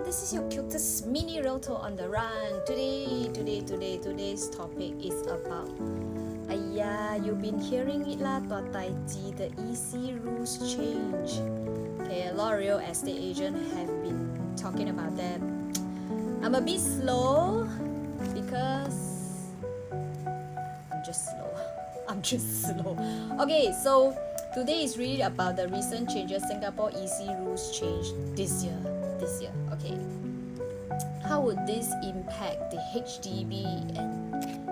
this is your cutest mini realtor on the run. Today's topic is about you've been hearing it lah, the EC rules change. Okay, a lot of real estate agents have been talking about that. I'm a bit slow because I'm just slow. Okay, so today is really about the recent changes Singapore EC rules changed this year. Okay, how would this impact the HDB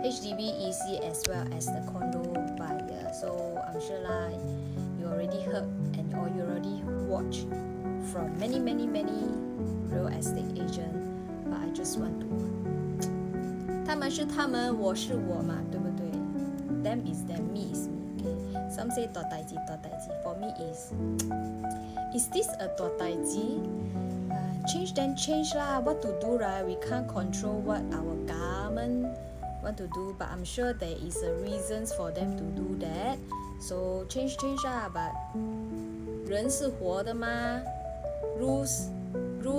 EC as well as the condo buyer? So I'm sure you already heard or you already watched from many real estate agents, but I just want to 他们是他们，我是我嘛，对不对？ Them is them, me is me. Okay. Some say 大代志. For me is this a 大代志? Change then change lah. What to do, right? We can't control what our government want to do, but I'm sure there is a reasons for them to do that. So change lah. But 人是活的嘛 ，rules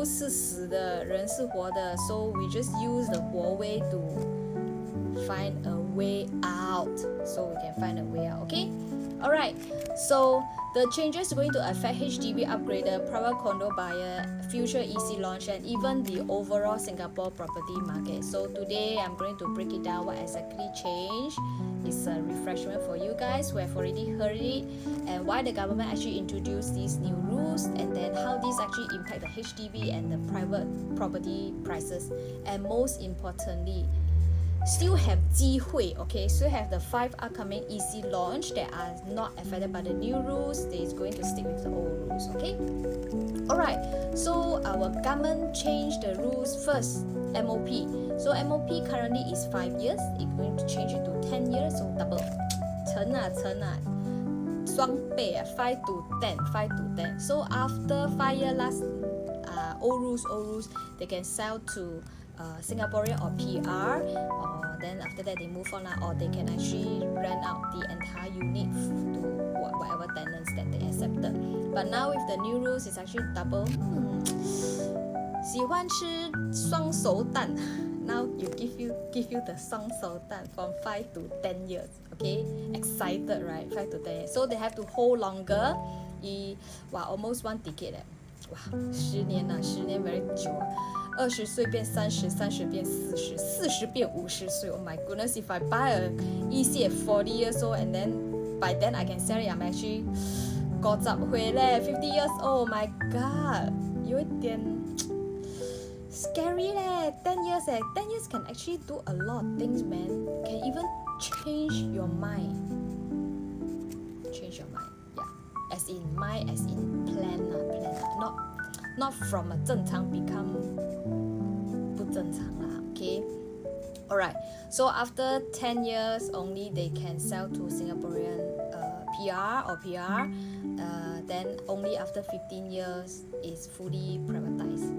是死的，人是活的。So we just use the 活 way to find a way out, so we can find a way out. Okay, alright, so the changes are going to affect HDB upgrader, private condo buyer, future EC launch, and even the overall Singapore property market. So today I'm going to break it down what exactly changed. It's a refreshment for you guys who have already heard it, and why the government actually introduced these new rules, and then how these actually impact the HDB and the private property prices, and most importantly, still have 机会, okay? Still have the 5 upcoming EC launch that are not affected by the new rules. They is going to stick with the old rules, okay? Alright, so our government changed the rules first. MOP. So MOP currently is 5 years. It's going to change it to 10 years, so double. 乘啊双倍 5 to 10. So after 5 years last old rules, they can sell to Singaporean or PR, or then after that they move on, or they can actually rent out the entire unit to whatever tenants that they accepted. But now with the new rules, it's actually double. 喜欢吃双熟蛋 Now you give you the 双熟蛋 from 5 to 10 years. Okay, excited, right? 5 to 10 years. So they have to hold longer. Almost 1 decade. 10年 very 久20岁变30 30变40 40变50岁 Oh my goodness, if I buy a EC at 40 years old, and then by then I can sell it, I'm actually 50歲咧 50 years old. Oh my god, 有一点 scary 咧 10 years 10 years can actually do a lot of things, man. Can even change your mind. Yeah, as in mind, as in plan. Not from a 正常 become 不正常啦, okay? Alright, so after 10 years only they can sell to Singaporean PR, then only after 15 years is fully privatized.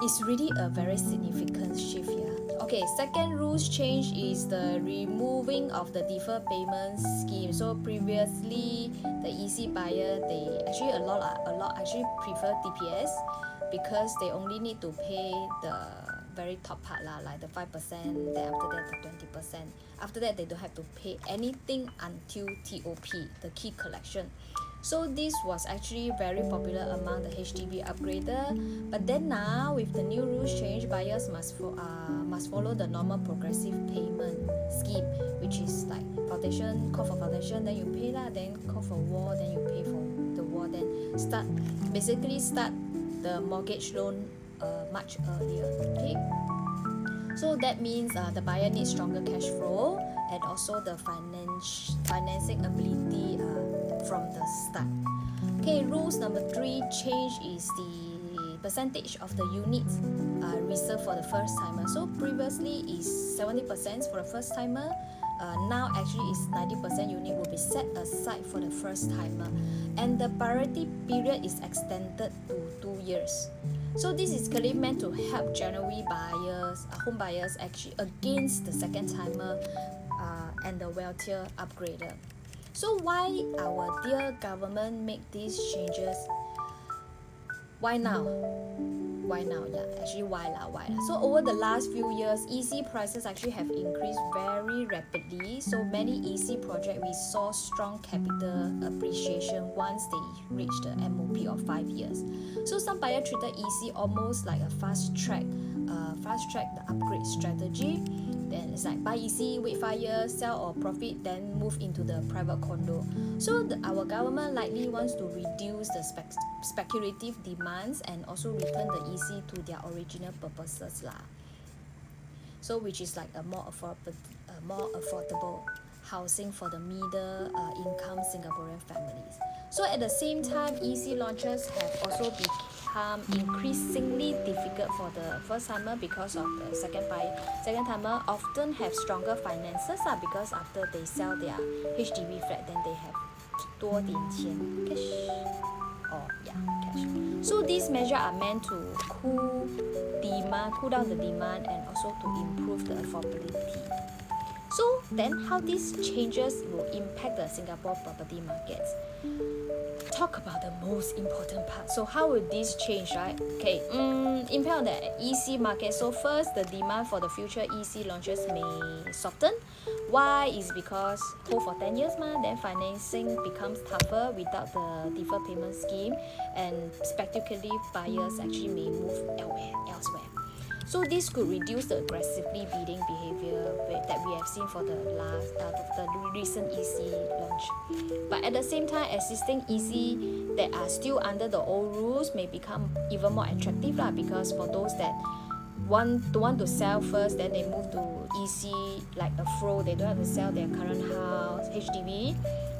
It's really a very significant shift here. Okay, second rules change is the removing of the Deferred Payment Scheme. So previously, the EC buyer, they actually a lot actually prefer DPS because they only need to pay the very top part like the 5%, then after that the 20%. After that, they don't have to pay anything until TOP, the key collection. So this was actually very popular among the HDB upgrader. But then now with the new rules change, buyers must follow the normal progressive payment scheme, which is like foundation, call for foundation, then you pay lah, then call for wall, then you pay for the wall, then start the mortgage loan much earlier. Okay. So that means the buyer needs stronger cash flow and also the financing ability from the start. Okay, rules number 3 change is the percentage of the units reserved for the first timer. So previously is 70% for the first timer. Now actually is 90% unit will be set aside for the first timer, and the priority period is extended to 2 years. So this is clearly meant to help January buyers, home buyers actually against the second timer and the wealthier upgrader. So why our dear government make these changes? Why now? why now? Yeah, actually why lah? So over the last few years, EC prices actually have increased very rapidly. So many EC projects we saw strong capital appreciation once they reached the MOP of 5 years. So some buyers treated EC almost like a fast track the upgrade strategy. Then it's like buy EC, wait 5 years, sell or profit, then move into the private condo. So our government likely wants to reduce the speculative demands and also return the EC to their original purposes lah. So which is like a more affordable housing for the middle income Singaporean families. So at the same time, EC launches have also become increasingly difficult for the first timer because of the second timer often have stronger finances because after they sell their HDB flat, then they have 多点钱 cash. So these measures are meant to cool down the demand and also to improve the affordability. So then how these changes will impact the Singapore property markets? Talk about the most important part. So how will this change, right? Okay, impact on the EC market. So first, the demand for the future EC launches may soften. Why? Is because hold for 10 years then financing becomes tougher without the deferred payment scheme, and speculative buyers actually may move elsewhere. So this could reduce the aggressively bidding behavior that we have seen for the recent EC launch. But at the same time, existing EC that are still under the old rules may become even more attractive because for those that don't want to sell first, then they move to EC like a flow. They don't have to sell their current house, HDB,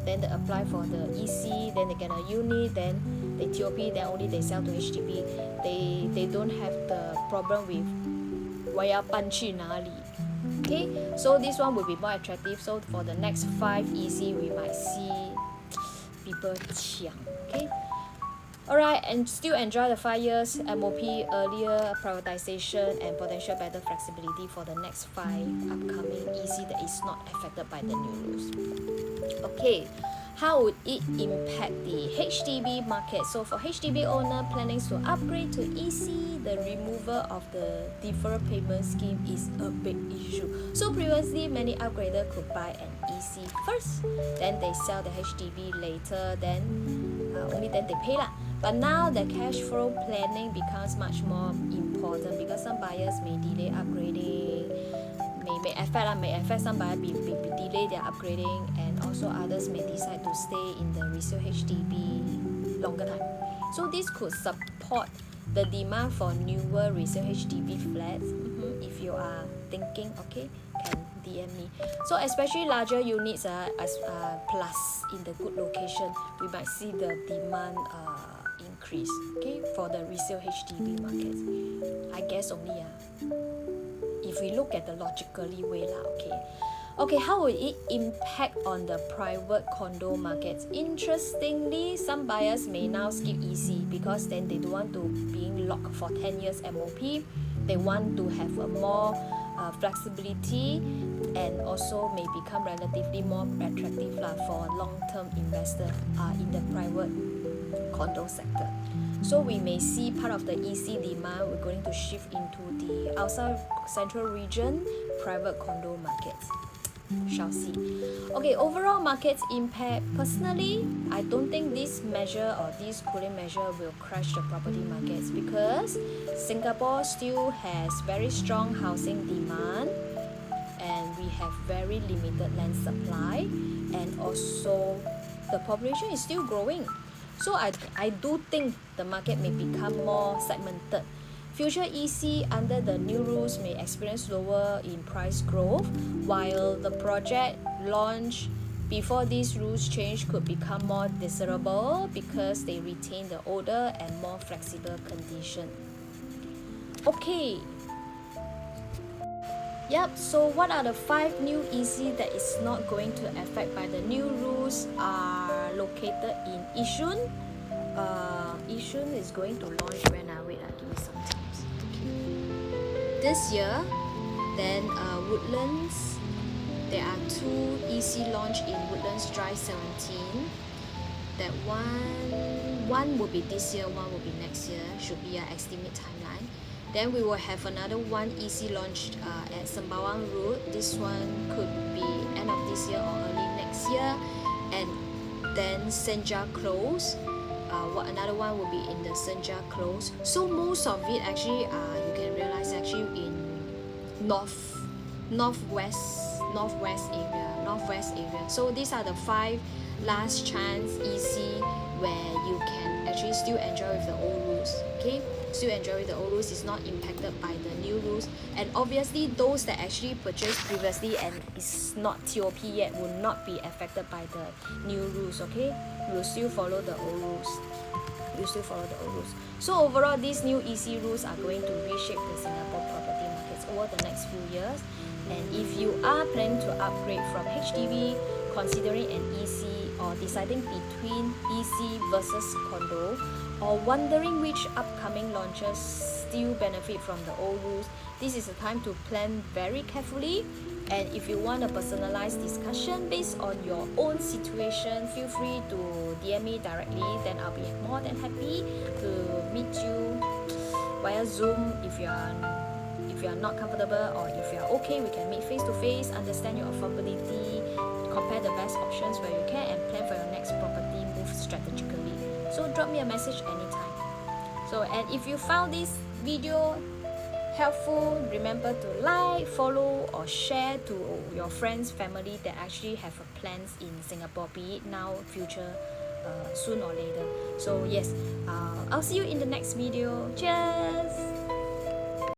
then they apply for the EC, then they get a unit, then they TOP, then only they sell to HDB. They don't have the problem with 我要搬去哪里. Okay, so this one will be more attractive. So for the next 5 EC, we might see people 抢. Okay, alright, and still enjoy the 5 years MOP, earlier privatization, and potential better flexibility for the next 5 upcoming EC that is not affected by the new rules. Okay, how would it impact the HDB market? So for HDB owner planning to upgrade to EC, the removal of the deferred payment scheme is a big issue. So previously, many upgraders could buy an EC first, then they sell the HDB later, then only then they pay lah. But now the cash flow planning becomes much more important because some buyers may delay upgrading, may affect some buyers delay their upgrading, and also others may decide to stay in the resale HDB longer time. So this could support the demand for newer resale HDB flats. If you are thinking, okay, can DM me. So especially larger units plus in the good location, we might see the demand increase, okay, for the resale HDB market. I guess only if we look at the logically way lah, okay, how will it impact on the private condo markets? Interestingly, some buyers may now skip EC because then they don't want to being locked for 10 years MOP. They want to have a more flexibility, and also may become relatively more attractive for long-term investors in the private condo sector. So we may see part of the EC demand we're going to shift into the outside central region private condo markets. Shall see. Okay, overall markets impact. Personally, I don't think this measure or this cooling measure will crash the property markets because Singapore still has very strong housing demand, and we have very limited land supply, and also the population is still growing. So I do think the market may become more segmented. Future EC under the new rules may experience lower in price growth, while the project launch before these rules change could become more desirable because they retain the older and more flexible condition. Okay. Yep, so what are the 5 new EC that is not going to affect by the new rules are located in Yishun. Yishun is going to launch when give me some time. This year, then Woodlands, there are 2 EC launch in Woodlands Drive 17. that one will be this year, one will be next year, should be our estimate timeline. Then we will have another one EC launched at Sembawang Road. This one could be end of this year or early next year. And then Senja Close, another one will be in the Senja Close. So most of it actually you can realize actually in northwest area. So these are the 5 last chance EC where you can actually still enjoy with the old rules. Okay, still enjoy with the old rules, is not impacted by the new rules. And obviously those that actually purchased previously and is not TOP yet will not be affected by the new rules. Okay, we will still follow the old rules. So overall, these new EC rules are going to reshape the Singapore property markets over the next few years. And if you are planning to upgrade from HDB, considering an EC, or deciding between EC versus condo, or wondering which upcoming launches still benefit from the old rules, this is the time to plan very carefully. And if you want a personalized discussion based on your own situation, feel free to DM me directly. Then I'll be more than happy to meet you via Zoom. If you are not comfortable, or if you are okay, we can meet face to face, understand your affordability, compare the best options where you can, and plan for your next property move strategically. So drop me a message anytime. So, and if you found this video helpful, remember to like, follow, or share to your friends, family that actually have plans in Singapore, be it now, future, soon or later. So yes, I'll see you in the next video. Cheers.